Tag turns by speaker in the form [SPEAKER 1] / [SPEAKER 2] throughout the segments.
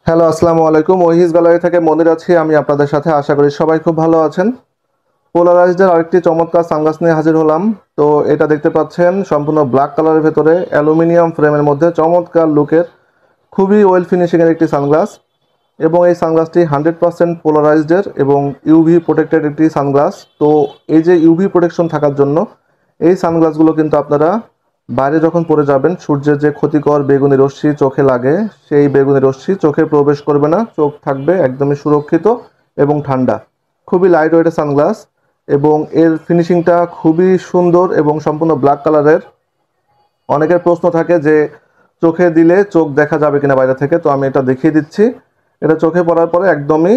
[SPEAKER 1] Hello, আসসালামু আলাইকুম। ওহিস gallery থেকে মনির আছি আমি আপনাদের সাথে। আশা করি সবাই খুব ভালো আছেন। পোলারাইজডের আরেকটি চমৎকার সানগ্লাস নিয়ে হাজির হলাম। তো এটা দেখতে পাচ্ছেন সম্পূর্ণ ব্ল্যাক কালারের ভেতরে অ্যালুমিনিয়াম ফ্রেমের মধ্যে চমৎকার লুকের খুবই ওয়েল ফিনিশিংয়ের একটি সানগ্লাস। এবং এই সানগ্লাসটি 100% পোলারাইজডের এবং ইউভি প্রোটেক্টেড একটি সানগ্লাস। তো এই যে ইউভি প্রোটেকশন থাকার জন্য এই সানগ্লাসগুলো কিন্তু আপনারা বাইরে যখন পরে যাবেন সূর্যের যে ক্ষতিকর বেগুনি রশ্মি চোখে লাগে সেই বেগুনি রশ্মি চোখে প্রবেশ করবে না, চোখ থাকবে একদমই সুরক্ষিত এবং ঠান্ডা। খুবই লাইট ওয়েটের সানগ্লাস এবং এর ফিনিশিংটা খুবই সুন্দর এবং সম্পূর্ণ ব্ল্যাক কালারের। অনেকের প্রশ্ন থাকে যে চোখে দিলে চোখ দেখা যাবে কিনা বাইরে থেকে, তো আমি এটা দেখিয়ে দিচ্ছি। এটা চোখে পড়ার পরে একদমই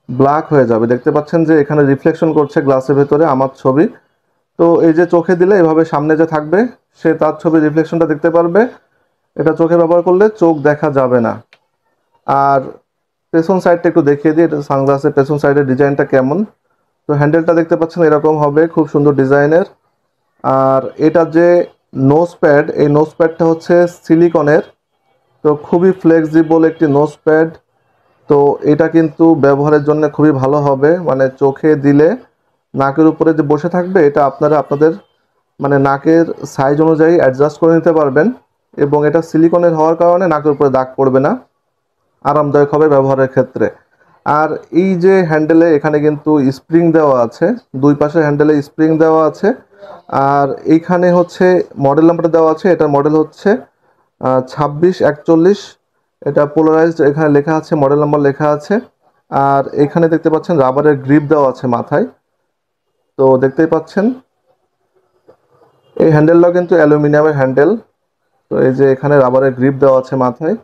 [SPEAKER 1] ব্ল্যাক হয়ে যাবে। দেখতে পাচ্ছেন যে এখানে রিফ্লেকশন করছে গ্লাসের ভেতরে আমার ছবি। তো এই যে চোখে দিলে এভাবে সামনে যে থাকবে সে তার ছবি রিফ্লেকশনটা দেখতে পারবে। এটা চোখে ব্যবহার করলে চোখ দেখা যাবে না। আর পেছন সাইডটা একটু দেখিয়ে দিই, এটা সানগ্লাসের পেছন সাইডের ডিজাইনটা কেমন। তো হ্যান্ডেলটা দেখতে পাচ্ছেন এরকম হবে, খুব সুন্দর ডিজাইনের। আর এটা যে নোজ প্যাড, এই নোজ প্যাডটা হচ্ছে সিলিকনের। তো খুবই ফ্লেক্সিবল একটি নোজ প্যাড। তো এটা কিন্তু ব্যবহারের জন্য খুবই ভালো হবে, মানে চোখে দিলে নাকের উপরে যে বসে থাকবে এটা আপনারা আপনাদের মানে নাকের সাইজ অনুযায়ী অ্যাডজাস্ট করে নিতে পারবেন। এবং এটা সিলিকনের হওয়ার কারণে নাকের উপরে দাগ পড়বে না, আরামদায়ক হবে ব্যবহারের ক্ষেত্রে। আর এই যে হ্যান্ডেলে এখানে কিন্তু স্প্রিং দেওয়া আছে, দুই পাশে হ্যান্ডেলে স্প্রিং দেওয়া আছে। আর এইখানে হচ্ছে মডেল নাম্বারটা দেওয়া আছে, এটার মডেল হচ্ছে 2641। এটা পোলারাইজড, এখানে লেখা আছে মডেল নাম্বার লেখা আছে। আর এখানে দেখতে পাচ্ছেন রাবারের গ্রিপ দেওয়া আছে মাথায়। তো দেখতেই পাচ্ছেন এই হ্যান্ডেলটাও কিন্তু অ্যালুমিনিয়ামের হ্যান্ডেল। তো এই যে এখানে রাবারের গ্রিপ দেওয়া আছে মাথায়।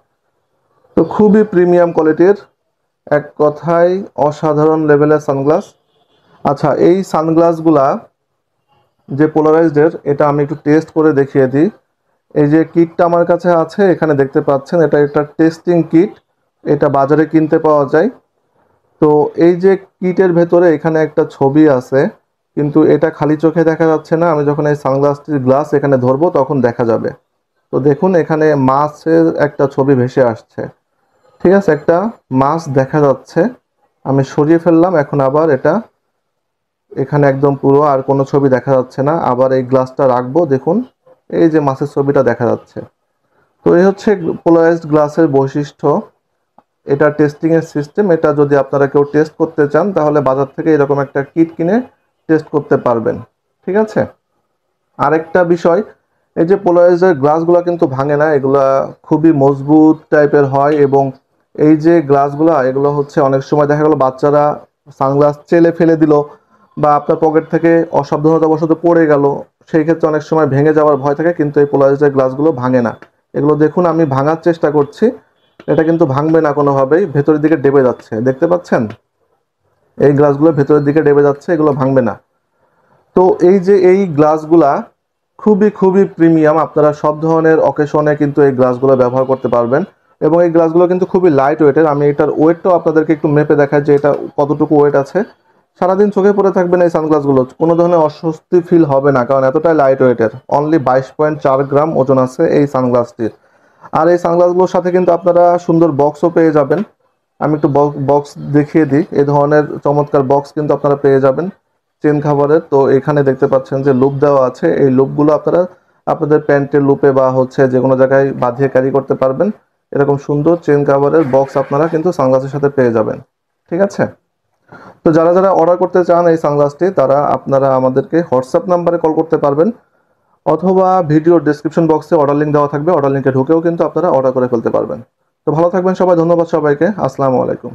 [SPEAKER 1] তো খুবই প্রিমিয়াম কোয়ালিটির, এক কথায় অসাধারণ লেভেলের সানগ্লাস। আচ্ছা, এই সানগ্লাসগুলা যে পোলারাইজডের, এটা আমি একটু টেস্ট করে দেখিয়ে দিই। এই যে কিটটা আমার কাছে আছে এখানে দেখতে পাচ্ছেন, এটা একটা টেস্টিং কিট। এটা বাজারে কিনতে পাওয়া যায়। তো এই যে কিটের ভেতরে এখানে একটা ছবি আছে, কিন্তু এটা খালি চোখে দেখা যাচ্ছে না। আমি যখন এই সানগ্লাসটির গ্লাস এখানে ধরবো তখন দেখা যাবে। তো দেখুন এখানে মাছের একটা ছবি ভেসে আসছে। ঠিক আছে, একটা মাছ দেখা যাচ্ছে। আমি সরিয়ে ফেললাম, এখন আবার এটা এখানে একদম পুরো আর কোনো ছবি দেখা যাচ্ছে না। আবার এই গ্লাসটা রাখবো, দেখুন এই যে মাছের ছবিটা দেখা যাচ্ছে। তো এই হচ্ছে পোলারাইজড গ্লাসের বৈশিষ্ট্য। এটা টেস্টিং এর সিস্টেম। এটা যদি আপনারা কেউ টেস্ট করতে চান তাহলে বাজার থেকে এরকম একটা কিট কিনে টেস্ট করতে পারবেন। ঠিক আছে। আরেকটা বিষয়, এই যে পোলারাইজের গ্লাসগুলো কিন্তু ভাঙে না, এগুলা খুবই মজবুত টাইপের হয়। এবং এই যে গ্লাসগুলো এগুলো হচ্ছে অনেক সময় দেখা গেল বাচ্চারা সানগ্লাস চেলে ফেলে দিল বা আপনার পকেট থেকে অসাবধানতাবশত পড়ে গেল, সেই ক্ষেত্রে অনেক সময় ভেঙে যাওয়ার ভয় থাকে। কিন্তু এই পোলারাইজের গ্লাসগুলো ভাঙে না। এগুলো দেখুন আমি ভাঙার চেষ্টা করছি, এটা কিন্তু ভাঙবে না কোনোভাবেই, ভেতরের দিকে ডেবে যাচ্ছে। দেখতে পাচ্ছেন এই গ্লাসগুলো ভেতরের দিকে ডেবে যাচ্ছে, এগুলো ভাঙবে না। তো এই যে এই গ্লাসগুলা খুবই খুবই প্রিমিয়াম, আপনারা সব ধরনের অকেশনে কিন্তু এই গ্লাসগুলো ব্যবহার করতে পারবেন। এবং এই গ্লাসগুলো কিন্তু খুবই লাইট ওয়েটের। আমি এটার ওয়েটটাও আপনাদেরকে একটু মেপে দেখাই যে এটা কতটুকু ওয়েট আছে। সারাদিন চোখে পরে থাকবেন এই সানগ্লাসগুলো, কোনো ধরনের অস্বস্তি ফিল হবে না, কারণ এতটাই লাইট ওয়েটের। অনলি 22.4 গ্রাম ওজন আছে এই সানগ্লাসটির। আর এই সানগ্লাসগুলোর সাথে কিন্তু আপনারা সুন্দর বক্সও পেয়ে যাবেন। আমি একটু বক্স দেখিয়ে দিই। এই ধরনের চমৎকার বক্স কিন্তু আপনারা পেয়ে যাবেন চেন খাবারের। তো এখানে দেখতে পাচ্ছেন যে লুপ দেওয়া আছে, এই লুপগুলো আপনারা আপনাদের প্যান্টের লুপে বা হচ্ছে যে কোনো জায়গায় বাঁধিয়ে ক্যারি করতে পারবেন। এরকম সুন্দর চেন কাভারের বক্স আপনারা কিন্তু সানগ্লাসের সাথে পেয়ে যাবেন। ঠিক আছে। তো যারা যারা অর্ডার করতে চান এই সানগ্লাসটি, তারা আপনারা আমাদেরকে হোয়াটসঅ্যাপ নাম্বারে কল করতে পারবেন, অথবা ভিডিওর ডেসক্রিপশন বক্সে অর্ডার লিঙ্ক দেওয়া থাকবে, অর্ডার লিঙ্কে ঢুকেও কিন্তু আপনারা অর্ডার করে ফেলতে পারবেন। তো ভালো থাকবেন সবাই, ধন্যবাদ সবাইকে, আসসালামু আলাইকুম।